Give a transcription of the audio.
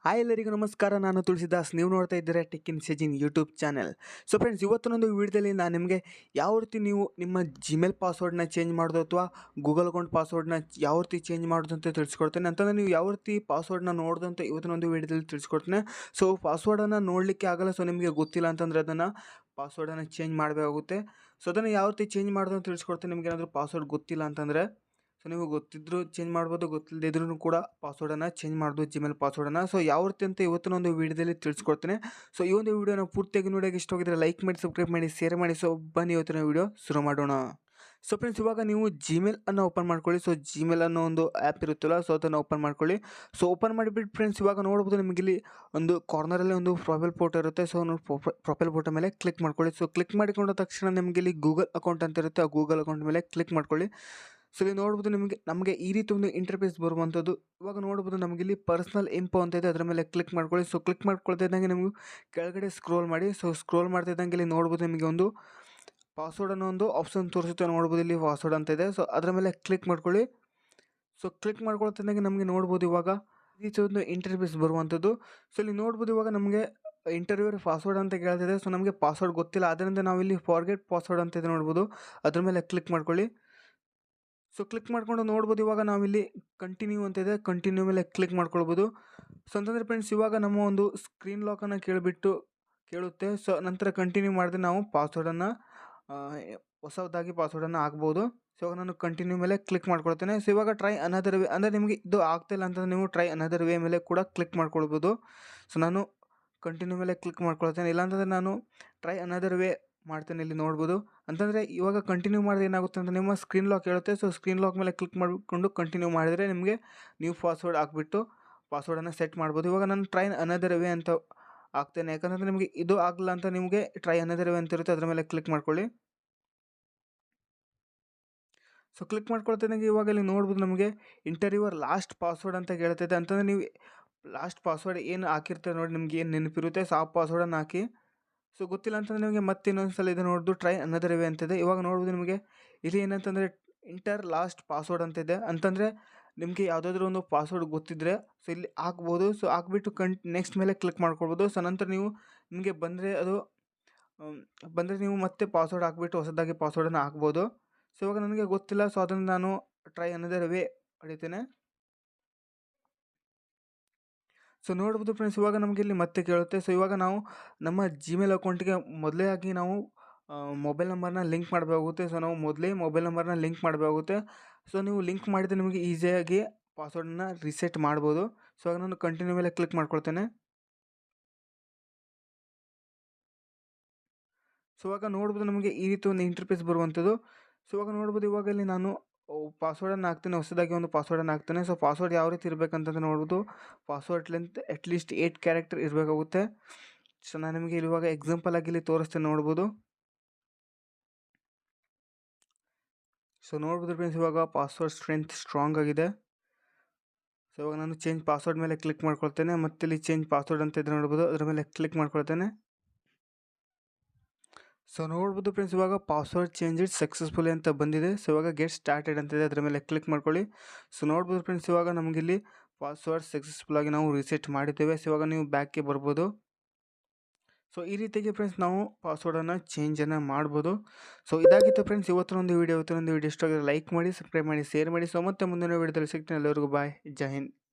Hi ಎಲ್ಲರಿಗೂ ನಮಸ್ಕಾರ. ನಾನು ತುಳಸಿದಾಸ್. ನೀವು ನೋಡ್ತಾ ಇದ್ದೀರಾ ಟೆಕ್ ಇನ್ ಸೆಜಿನ್ ಯೂಟ್ಯೂಬ್ ಚಾನಲ್. ಸೊ ಫ್ರೆಂಡ್ಸ್, ಇವತ್ತೊಂದು ವಿಡಿಯೋದಲ್ಲಿ ನಾನು ನಿಮಗೆ ಯಾವ ರೀತಿ ನೀವು ನಿಮ್ಮ ಜಿಮೇಲ್ ಪಾಸ್ವರ್ಡ್ನ ಚೇಂಜ್ ಮಾಡೋದು ಅಥವಾ ಗೂಗಲ್ ಅಕೌಂಟ್ ಪಾಸ್ವರ್ಡ್ನ ಯಾವ ರೀತಿ ಚೇಂಜ್ ಮಾಡೋದು ಅಂತ ತಿಳಿಸ್ಕೊಡ್ತೇನೆ. ಅಂತಂದರೆ ನೀವು ಯಾವ ರೀತಿ ಪಾಸ್ವರ್ಡ್ನ ನೋಡೋದು ಅಂತ ಇವತ್ತೊಂದು ವಿಡಿಯೋದಲ್ಲಿ ತಿಳಿಸ್ಕೊಡ್ತೇನೆ. ಸೊ ಪಾಸ್ವರ್ಡನ್ನು ನೋಡಲಿಕ್ಕೆ ಆಗಲ್ಲ, ಸೊ ನಿಮಗೆ ಗೊತ್ತಿಲ್ಲ ಅಂತಂದರೆ ಅದನ್ನು ಪಾಸ್ವರ್ಡನ್ನು ಚೇಂಜ್ ಮಾಡಬೇಕಾಗುತ್ತೆ. ಸೊ ಅದನ್ನು ಯಾವ ರೀತಿ ಚೇಂಜ್ ಮಾಡೋದು ಅಂತ ತಿಳಿಸ್ಕೊಡ್ತೇನೆ. ನಿಮಗೆ ಏನಾದರೂ ಪಾಸ್ವರ್ಡ್ ಗೊತ್ತಿಲ್ಲ ಅಂತಂದರೆ, ಸೊ ನೀವು ಗೊತ್ತಿದ್ದರೂ ಚೇಂಜ್ ಮಾಡ್ಬೋದು, ಗೊತ್ತಿಲ್ಲದೇ ಇದ್ರೂ ಕೂಡ ಪಾಸ್ವರ್ಡನ್ನು ಚೇಂಜ್ ಮಾಡ್ಬೋದು, ಜಿಮೇಲ್ ಪಾಸ್ವರ್ಡನ್ನು. ಸೊ ಯಾವ ರೀತಿ ಅಂತ ಇವತ್ತಿನ ಒಂದು ವೀಡಿಯೋದಲ್ಲಿ ತಿಳಿಸ್ಕೊಡ್ತೇನೆ. ಸೊ ಈ ಒಂದು ವೀಡಿಯೋನ ಪೂರ್ತಿಯಾಗಿ ನೋಡೋಕೆ ಇಷ್ಟ ಹೋಗಿದ್ರೆ ಲೈಕ್ ಮಾಡಿ, ಸಬ್ಸ್ಕ್ರೈಬ್ ಮಾಡಿ, ಶೇರ್ ಮಾಡಿ. ಸೊ ಬನ್ನಿ ಇವತ್ತಿನ ವೀಡಿಯೋ ಶುರು ಮಾಡೋಣ. ಸೊ ಫ್ರೆಂಡ್ಸ್, ಇವಾಗ ನೀವು ಜಿಮೇಲನ್ನು ಓಪನ್ ಮಾಡ್ಕೊಳ್ಳಿ. ಸೊ ಜಿಮೇಲ್ ಅನ್ನೋ ಒಂದು ಆ್ಯಪ್ ಇರುತ್ತಲ್ಲ, ಸೊ ಅದನ್ನು ಓಪನ್ ಮಾಡ್ಕೊಳ್ಳಿ. ಸೊ ಓಪನ್ ಮಾಡಿಬಿಟ್ಟು ಫ್ರೆಂಡ್ಸ್, ಇವಾಗ ನೋಡ್ಬೋದು ನಿಮಗೆ ಇಲ್ಲಿ ಒಂದು ಕಾರ್ನರಲ್ಲಿ ಒಂದು ಪ್ರೊಫೈಲ್ ಫೋಟೋ ಇರುತ್ತೆ. ಸೊ ಪ್ರೊಫೈಲ್ ಫೋಟೋ ಮೇಲೆ ಕ್ಲಿಕ್ ಮಾಡ್ಕೊಳ್ಳಿ. ಸೊ ಕ್ಲಿಕ್ ಮಾಡಿಕೊಂಡ ತಕ್ಷಣ ನಿಮಗೆ ಇಲ್ಲಿ ಗೂಗಲ್ ಅಕೌಂಟ್ ಅಂತ ಇರುತ್ತೆ, ಆ ಗೂಗಲ್ ಅಕೌಂಟ್ ಮೇಲೆ ಕ್ಲಿಕ್ ಮಾಡ್ಕೊಳ್ಳಿ. ಸೊ ಇಲ್ಲಿ ನೋಡ್ಬೋದು ನಮಗೆ ಈ ರೀತಿ ಒಂದು ಇಂಟರ್ಫೇಸ್ ಬರುವಂಥದ್ದು. ಇವಾಗ ನೋಡ್ಬೋದು ನಮಗೆ ಇಲ್ಲಿ ಪರ್ಸ್ನಲ್ ಇಂಪೋ ಅಂತ ಇದೆ, ಅದರ ಮೇಲೆ ಕ್ಲಿಕ್ ಮಾಡ್ಕೊಳ್ಳಿ. ಸೊ ಕ್ಲಿಕ್ ಮಾಡ್ಕೊಳ್ತಾ ಇದ್ದಂಗೆ ನಿಮಗೆ ಕೆಳಗಡೆ ಸ್ಕ್ರೋಲ್ ಮಾಡಿ. ಸೊ ಸ್ಕ್ರೋಲ್ ಮಾಡ್ತಾ ಇದ್ದಂಗೆ ಇಲ್ಲಿ ನೋಡ್ಬೋದು ನಿಮಗೆ ಒಂದು ಪಾಸ್ವರ್ಡ್ ಅನ್ನೋ ಒಂದು ಆಪ್ಷನ್ ತೋರಿಸುತ್ತೆ. ನೋಡ್ಬೋದು ಇಲ್ಲಿ ಪಾಸ್ವರ್ಡ್ ಅಂತ ಇದೆ. ಸೊ ಅದರ ಮೇಲೆ ಕ್ಲಿಕ್ ಮಾಡ್ಕೊಳ್ಳಿ. ಸೊ ಕ್ಲಿಕ್ ಮಾಡ್ಕೊಳ್ತಾ ಇದ್ದಂಗೆ ನಮಗೆ ನೋಡ್ಬೋದು ಇವಾಗ ಈ ರೀತಿ ಒಂದು ಇಂಟರ್ಫೇಸ್ ಬರುವಂಥದ್ದು. ಸೊ ಇಲ್ಲಿ ನೋಡ್ಬೋದು ಇವಾಗ ನಮಗೆ ಇಂಟರ್ವ್ಯೂರ್ ಪಾಸ್ವರ್ಡ್ ಅಂತ ಕೇಳ್ತಿದೆ. ಸೊ ನಮಗೆ ಪಾಸ್ವರ್ಡ್ ಗೊತ್ತಿಲ್ಲ, ಅದರಿಂದ ನಾವಿಲ್ಲಿ ಫಾರ್ಗೆಟ್ ಪಾಸ್ವರ್ಡ್ ಅಂತ ಇದೆ ನೋಡ್ಬೋದು, ಅದ್ರ ಮೇಲೆ ಕ್ಲಿಕ್ ಮಾಡ್ಕೊಳ್ಳಿ. ಸೊ ಕ್ಲಿಕ್ ಮಾಡ್ಕೊಂಡು ನೋಡ್ಬೋದು ಇವಾಗ ನಾವಿಲ್ಲಿ ಕಂಟಿನ್ಯೂ ಅಂತ ಇದೆ, ಕಂಟಿನ್ಯೂ ಮೇಲೆ ಕ್ಲಿಕ್ ಮಾಡ್ಕೊಳ್ಬೋದು. ಸೊ ಅಂತಂದರೆ ಫ್ರೆಂಡ್ಸ್, ಇವಾಗ ನಮ್ಮ ಒಂದು ಸ್ಕ್ರೀನ್ ಲಾಕನ್ನು ಕೇಳುತ್ತೆ. ಸೊ ನಂತರ ಕಂಟಿನ್ಯೂ ಮಾಡಿದ್ರೆ ನಾವು ಪಾಸ್ವರ್ಡನ್ನು ಹೊಸದಾಗಿ ಪಾಸ್ವರ್ಡನ್ನು ಹಾಕ್ಬೋದು. ಸೊ ಇವಾಗ ನಾನು ಕಂಟಿನ್ಯೂ ಮೇಲೆ ಕ್ಲಿಕ್ ಮಾಡ್ಕೊಳ್ತೇನೆ. ಸೊ ಇವಾಗ ಟ್ರೈ ಅನದರ್ ವೇ ಅಂದರೆ ನಿಮಗೆ ಇದು ಆಗ್ತಾಯಿಲ್ಲ ಅಂತಂದರೆ ನೀವು ಟ್ರೈ ಅನದರ್ ವೇ ಮೇಲೆ ಕೂಡ ಕ್ಲಿಕ್ ಮಾಡ್ಕೊಳ್ಬೋದು. ಸೊ ನಾನು ಕಂಟಿನ್ಯೂ ಮೇಲೆ ಕ್ಲಿಕ್ ಮಾಡ್ಕೊಳ್ತೇನೆ. ಇಲ್ಲಾಂತಂದರೆ ನಾನು ಟ್ರೈ ಅನದರ್ ವೇ ಮಾಡ್ತೇನೆ. ಇಲ್ಲಿ ನೋಡ್ಬೋದು ಅಂತಂದರೆ ಇವಾಗ ಕಂಟಿನ್ಯೂ ಮಾಡಿದ್ರೆ ಏನಾಗುತ್ತೆ ಅಂತ ನಿಮ್ಮ ಸ್ಕ್ರೀನ್ ಲಾಕ್ ಹೇಳುತ್ತೆ. ಸೊ ಸ್ಕ್ರೀನ್ ಲಾಕ್ ಮೇಲೆ ಕ್ಲಿಕ್ ಮಾಡಿಕೊಂಡು ಕಂಟಿನ್ಯೂ ಮಾಡಿದರೆ ನಿಮಗೆ ನ್ಯೂ ಪಾಸ್ವರ್ಡ್ ಹಾಕ್ಬಿಟ್ಟು ಪಾಸ್ವರ್ಡನ್ನು ಸೆಟ್ ಮಾಡ್ಬೋದು. ಇವಾಗ ನಾನು ಟ್ರೈ ಅನದರ್ ವೇ ಅಂತ ಹಾಕ್ತೇನೆ, ಯಾಕಂದರೆ ನಿಮಗೆ ಇದು ಆಗಲ್ಲ ಅಂತ ನಿಮಗೆ ಟ್ರೈ ಅನದರ್ ವೇ ಅಂತ ಇರುತ್ತೆ, ಅದರ ಮೇಲೆ ಕ್ಲಿಕ್ ಮಾಡ್ಕೊಳ್ಳಿ. ಸೊ ಕ್ಲಿಕ್ ಮಾಡ್ಕೊಳ್ತಿದ್ದಂಗೆ ಇವಾಗ ಇಲ್ಲಿ ನೋಡ್ಬೋದು ನಮಗೆ ಇಂಟರ್ವ್ಯೂರ್ ಲಾಸ್ಟ್ ಪಾಸ್ವರ್ಡ್ ಅಂತ ಕೇಳ್ತಿದೆ. ಅಂತಂದರೆ ನೀವು ಲಾಸ್ಟ್ ಪಾಸ್ವರ್ಡ್ ಏನು ಹಾಕಿರ್ತಾರೆ ನೋಡಿ, ನಿಮ್ಗೆ ಏನು ನೆನಪಿರುತ್ತೆ, ಸೊ ಆ ಪಾಸ್ವರ್ಡನ್ನು ಹಾಕಿ. ಸೊ ಗೊತ್ತಿಲ್ಲ ಅಂತಂದರೆ ನಿಮಗೆ ಮತ್ತೆ ಇನ್ನೊಂದು ಸಲ ಇದು ನೋಡ್ದು ಟ್ರೈ ಅನದರ್ ವೇ ಅಂತಿದೆ. ಇವಾಗ ನೋಡ್ಬೋದು ನಿಮಗೆ ಇಲ್ಲಿ ಏನಂತಂದರೆ ಇಂಟರ್ ಲಾಸ್ಟ್ ಪಾಸ್ವರ್ಡ್ ಅಂತಿದೆ. ಅಂತಂದರೆ ನಿಮಗೆ ಯಾವುದಾದ್ರೂ ಒಂದು ಪಾಸ್ವರ್ಡ್ ಗೊತ್ತಿದ್ದರೆ ಸೊ ಇಲ್ಲಿ ಹಾಕ್ಬೋದು. ಸೊ ಹಾಕ್ಬಿಟ್ಟು ನೆಕ್ಸ್ಟ್ ಮೇಲೆ ಕ್ಲಿಕ್ ಮಾಡ್ಕೊಳ್ಬೋದು. ಸೊ ನಂತರ ನಿಮಗೆ ಬಂದರೆ ನೀವು ಮತ್ತೆ ಪಾಸ್ವರ್ಡ್ ಹಾಕ್ಬಿಟ್ಟು ಹೊಸದಾಗಿ ಪಾಸ್ವರ್ಡನ್ನು ಹಾಕ್ಬೋದು. ಸೊ ಇವಾಗ ನನಗೆ ಗೊತ್ತಿಲ್ಲ, ಸೊ ಅದನ್ನು ನಾನು ಟ್ರೈ ಅನದರ್ ವೇ ಹೊಡಿತೇನೆ. ಸೊ ನೋಡ್ಬೋದು ಫ್ರೆಂಡ್ಸ್, ಇವಾಗ ನಮಗೆ ಇಲ್ಲಿ ಮತ್ತೆ ಕೇಳುತ್ತೆ. ಸೊ ಇವಾಗ ನಾವು ನಮ್ಮ ಜಿಮೇಲ್ ಅಕೌಂಟಿಗೆ ಮೊದಲೇ ಆಗಿ ನಾವು ಮೊಬೈಲ್ ನಂಬರ್ನ ಲಿಂಕ್ ಮಾಡಬೇಕಾಗುತ್ತೆ. ಸೊ ನಾವು ಮೊದಲೇ ಮೊಬೈಲ್ ನಂಬರ್ನ ಲಿಂಕ್ ಮಾಡಬೇಕಾಗುತ್ತೆ. ಸೊ ನೀವು ಲಿಂಕ್ ಮಾಡಿದರೆ ನಿಮಗೆ ಈಸಿಯಾಗಿ ಪಾಸ್ವರ್ಡನ್ನ ರೀಸೆಟ್ ಮಾಡ್ಬೋದು. ಸೊ ಇವಾಗ ನಾನು ಕಂಟಿನ್ಯೂ ಮೇಲೆ ಕ್ಲಿಕ್ ಮಾಡ್ಕೊಳ್ತೇನೆ. ಸೊ ಇವಾಗ ನೋಡ್ಬೋದು ನಮಗೆ ಈ ರೀತಿ ಒಂದು ಇಂಟರ್ಫೇಸ್ ಬರುವಂಥದ್ದು. ಸೊ ಇವಾಗ ನೋಡ್ಬೋದು ಇವಾಗ ಇಲ್ಲಿ ನಾನು ಪಾಸ್ವರ್ಡನ್ನು ಹಾಕ್ತೇನೆ, ಹೊಸದಾಗಿ ಒಂದು ಪಾಸ್ವರ್ಡನ್ನು ಹಾಕ್ತೇನೆ. ಸೊ ಪಾಸ್ವರ್ಡ್ ಯಾವ ರೀತಿ ಇರಬೇಕಂತಂದು ನೋಡ್ಬೋದು. ಪಾಸ್ವರ್ಡ್ ಲೆಂತ್ ಅಟ್ಲೀಸ್ಟ್ 8 ಕ್ಯಾರೆಕ್ಟರ್ ಇರಬೇಕಾಗುತ್ತೆ. ಸೊ ನಾನು ನಿಮಗೆ ಇವಾಗ ಎಕ್ಸಾಂಪಲ್ ಆಗಿ ಇಲ್ಲಿ ತೋರಿಸ್ತೇನೆ, ನೋಡ್ಬೋದು. ಸೊ ನೋಡ್ಬೋದು ಫ್ರೆಂಡ್ಸ್, ಇವಾಗ ಪಾಸ್ವರ್ಡ್ ಸ್ಟ್ರೆಂತ್ ಸ್ಟ್ರಾಂಗ್ ಆಗಿದೆ. ಸೊ ಇವಾಗ ನಾನು ಚೇಂಜ್ ಪಾಸ್ವರ್ಡ್ ಮೇಲೆ ಕ್ಲಿಕ್ ಮಾಡ್ಕೊಳ್ತೇನೆ. ಮತ್ತೆ ಇಲ್ಲಿ ಚೇಂಜ್ ಪಾಸ್ವರ್ಡ್ ಅಂತ ಇದೆ ನೋಡ್ಬೋದು, ಅದರ ಮೇಲೆ ಕ್ಲಿಕ್ ಮಾಡ್ಕೊಳ್ತೇನೆ. ಸೊ ನೋಡ್ಬೋದು ಫ್ರೆಂಡ್ಸ್, ಇವಾಗ ಪಾಸ್ವರ್ಡ್ ಚೇಂಜ್ ಸಕ್ಸಸ್ಫುಲಿ ಅಂತ ಬಂದಿದೆ. ಸೊ ಇವಾಗ ಗೆಟ್ ಸ್ಟಾರ್ಟೆಡ್ ಅಂತಿದೆ, ಅದರ ಮೇಲೆ ಕ್ಲಿಕ್ ಮಾಡ್ಕೊಳ್ಳಿ. ಸೊ ನೋಡ್ಬೋದು ಫ್ರೆಂಡ್ಸ್, ಇವಾಗ ನಮಗಿಲ್ಲಿ ಪಾಸ್ವರ್ಡ್ ಸಕ್ಸಸ್ಫುಲ್ ಆಗಿ ನಾವು ರೀಸೆಟ್ ಮಾಡಿದ್ದೇವೆ. ಸೊ ಇವಾಗ ನೀವು ಬ್ಯಾಕ್ಗೆ ಬರ್ಬೋದು. ಸೊ ಈ ರೀತಿಯಾಗಿ ಫ್ರೆಂಡ್ಸ್ ನಾವು ಪಾಸ್ವರ್ಡನ್ನು ಚೇಂಜನ್ನು ಮಾಡ್ಬೋದು. ಸೊ ಇದಾಗಿತ್ತು ಫ್ರೆಂಡ್ಸ್ ಇವತ್ತೊಂದು ವೀಡಿಯೋ ಇಷ್ಟ ಆಗಿದ್ರೆ ಲೈಕ್ ಮಾಡಿ, ಸಬ್ಸ್ಕ್ರೈಬ್ ಮಾಡಿ, ಶೇರ್ ಮಾಡಿ. ಸೊ ಮತ್ತೆ ಮುಂದಿನ ವೀಡಿಯೋದಲ್ಲಿ ಸಿಗ್ತೀನಿ. ಎಲ್ಲರಿಗೂ ಬಾಯ್, ಜೈ ಹಿಂದ್.